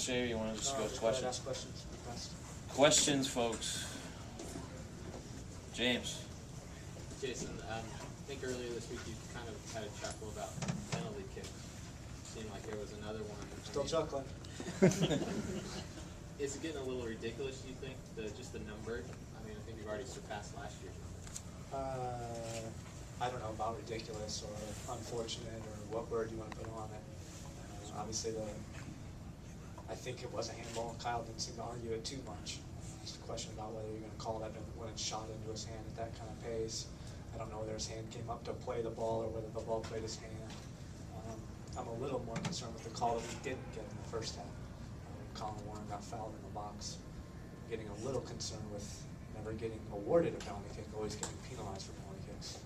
say, or you want to just go with Just go ahead, questions? ask questions. Request. Questions, folks. James. Jason, I think earlier this week you kind of had a chuckle about penalty kicks. Seemed like there was another one. Still chuckling. Is it getting a little ridiculous, do you think, just the number? I mean, I think you've already surpassed last year's number. I don't know about ridiculous or unfortunate or what word you want to put on it. Obviously, I think it was a handball. Kyle didn't seem to argue it too much. Just a question about whether you're going to call that when it's shot into his hand at that kind of pace. I don't know whether his hand came up to play the ball or whether the ball played his hand. I'm a little more concerned with the call that we didn't get in the first half. Colin Warren got fouled in the box. Getting a little concerned with never getting awarded a penalty kick, always getting penalized for penalty kicks.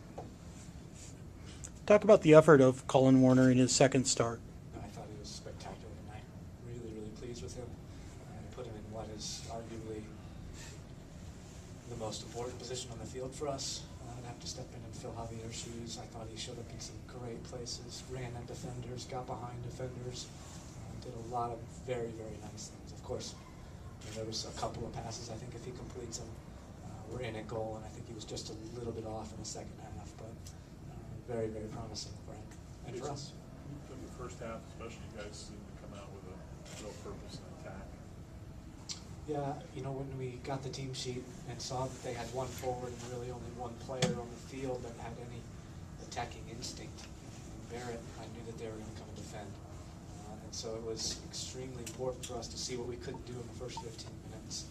Talk about the effort of Colin Warner in his second start. I thought he was spectacular tonight. Really, really pleased with him. And put him in what is arguably the most important position on the field for us. I'd have to step in and fill Javier's shoes. I thought he showed up in some great places, ran at defenders, got behind defenders, did a lot of very, very nice things. Of course, there was a couple of passes, I think if he completes them, we're in at goal, and I think he was just a little bit off in the second half, but very, very promising for him and for us. In the first half, especially, you guys seemed to come out with a real purpose and attack. Yeah, when we got the team sheet and saw that they had one forward and really only one player on the field that had any attacking instinct, Barrett, I knew that they were going to come and defend. And so it was extremely important for us to see what we couldn't do in the first 15 minutes.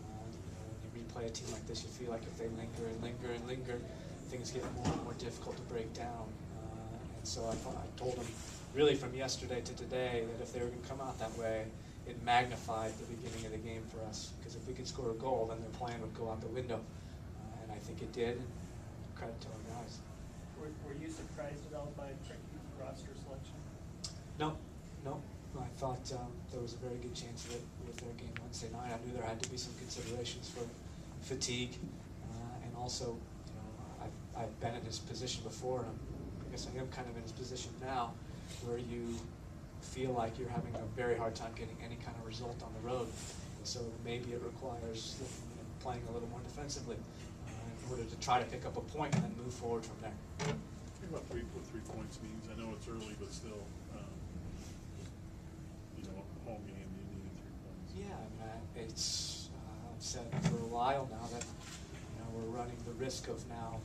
When you replay a team like this, you feel like if they linger and linger and linger, things get more and more difficult to break down. And so I told them really from yesterday to today that if they were going to come out that way, it magnified the beginning of the game for us, because if we could score a goal, then their plan would go out the window, and I think it did. And credit to our guys. Were you surprised at all by Tricky's roster selection? No. I thought there was a very good chance of it with their game Wednesday night. I knew there had to be some considerations for fatigue, and also, I've been in his position before, and I guess I am kind of in his position now, where you feel like you're having a very hard time getting any kind of result on the road. And so maybe it requires playing a little more defensively in order to try to pick up a point and then move forward from there. Think about what 3 points means. I know it's early, but still, home game, you need 3 points. Yeah, it's I've said for a while now that we're running the risk of now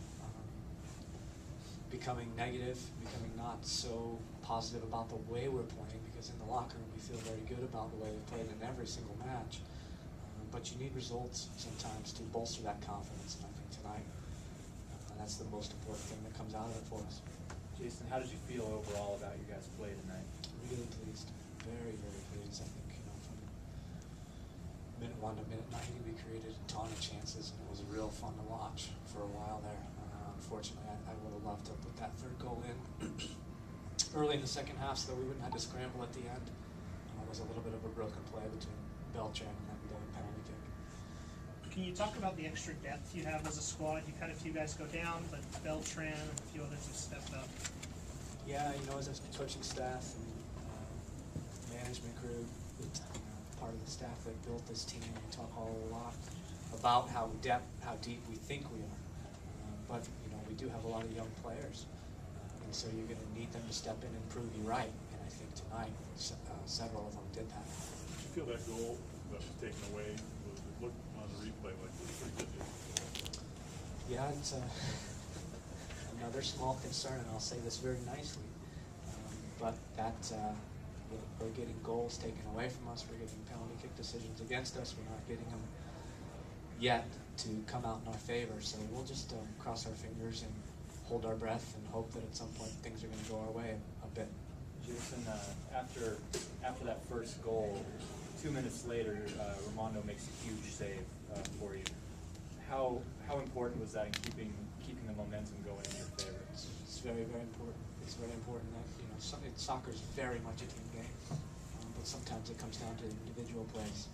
becoming negative, becoming not so positive about the way we're playing, because in the locker room we feel very good about the way we played in every single match. But you need results sometimes to bolster that confidence, and I think tonight that's the most important thing that comes out of it for us. Jason, how did you feel overall about your guys' play tonight? Really pleased, very, very pleased. I think from minute 1 to minute 90 we created a ton of chances, and it was real fun to watch for a while there. Unfortunately, I would have loved to put that third goal in early in the second half so that we wouldn't have to scramble at the end. It was a little bit of a broken play between Beltran and then the penalty kick. Can you talk about the extra depth you have as a squad? You've had a few guys go down, but Beltran and a few others have stepped up. Yeah, as a coaching staff and management group, part of the staff that built this team, we talk a lot about how deep we think we are. But we do have a lot of young players, and so you're going to need them to step in and prove you right. And I think tonight, several of them did that. Did you feel that goal that was taken away? It looked on the replay like it was pretty good. Yeah, it's another small concern, and I'll say this very nicely, but that we're getting goals taken away from us. We're getting penalty kick decisions against us. We're not getting them yet to come out in our favor. So we'll just cross our fingers and hold our breath and hope that at some point things are going to go our way a bit. Jason, after that first goal, 2 minutes later, Ramondo makes a huge save for you. How important was that in keeping the momentum going in your favor? It's very, very important. It's very important that soccer is very much a team game, but sometimes it comes down to individual plays.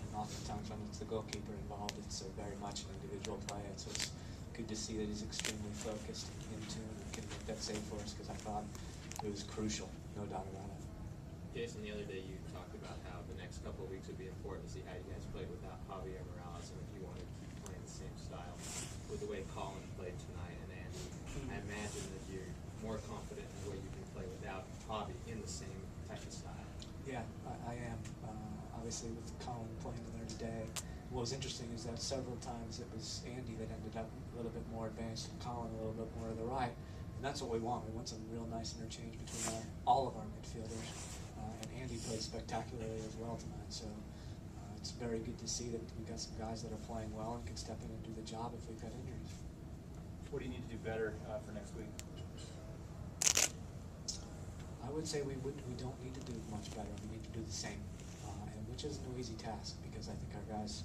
And oftentimes when it's the goalkeeper involved, it's very much an individual play. So it's good to see that he's extremely focused and in tune and can make that save for us, because I thought it was crucial, no doubt about it. Jason, the other day you talked about with the way Colin played tonight and Andy, I imagine that you're more confident in the way you can play without Hobby in the same type of style. Yeah, I am. Obviously, with Colin playing in there today, what was interesting is that several times it was Andy that ended up a little bit more advanced and Colin a little bit more to the right. And that's what we want. We want some real nice interchange between all of our midfielders. And Andy played spectacularly as well tonight. So it's very good to see that we got some guys that are playing well and can step in and do the job if we've got injuries. What do you need to do better for next week? I would say we don't need to do much better. We need to do the same, and which is no easy task because I think our guys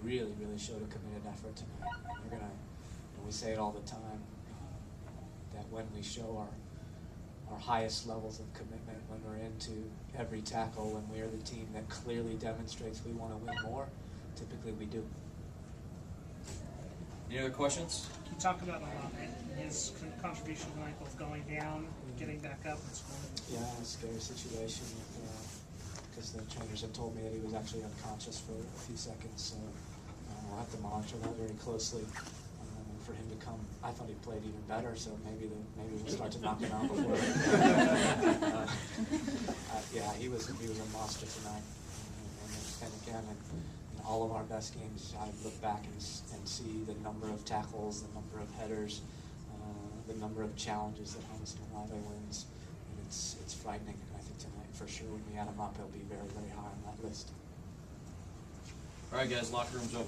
really showed a committed effort tonight. And we're gonna, and we say it all the time, that when we show our highest levels of commitment, when we're into every tackle, when we are the team that clearly demonstrates we want to win more, typically we do. Any other questions? Can you talk about his contribution tonight, both going down, getting back up, and scoring? Yeah, a scary situation because the trainers have told me that he was actually unconscious for a few seconds, so we'll have to monitor that very closely. For him to come, I thought he played even better, so maybe we'll start to knock him out before. Yeah, he was a monster tonight, and again, in all of our best games, I look back and see the number of tackles, the number of headers, the number of challenges that Thomas Nalave wins, and it's frightening. And I think tonight, for sure, when we add him up, he'll be very high on that list. All right, guys, locker room's open.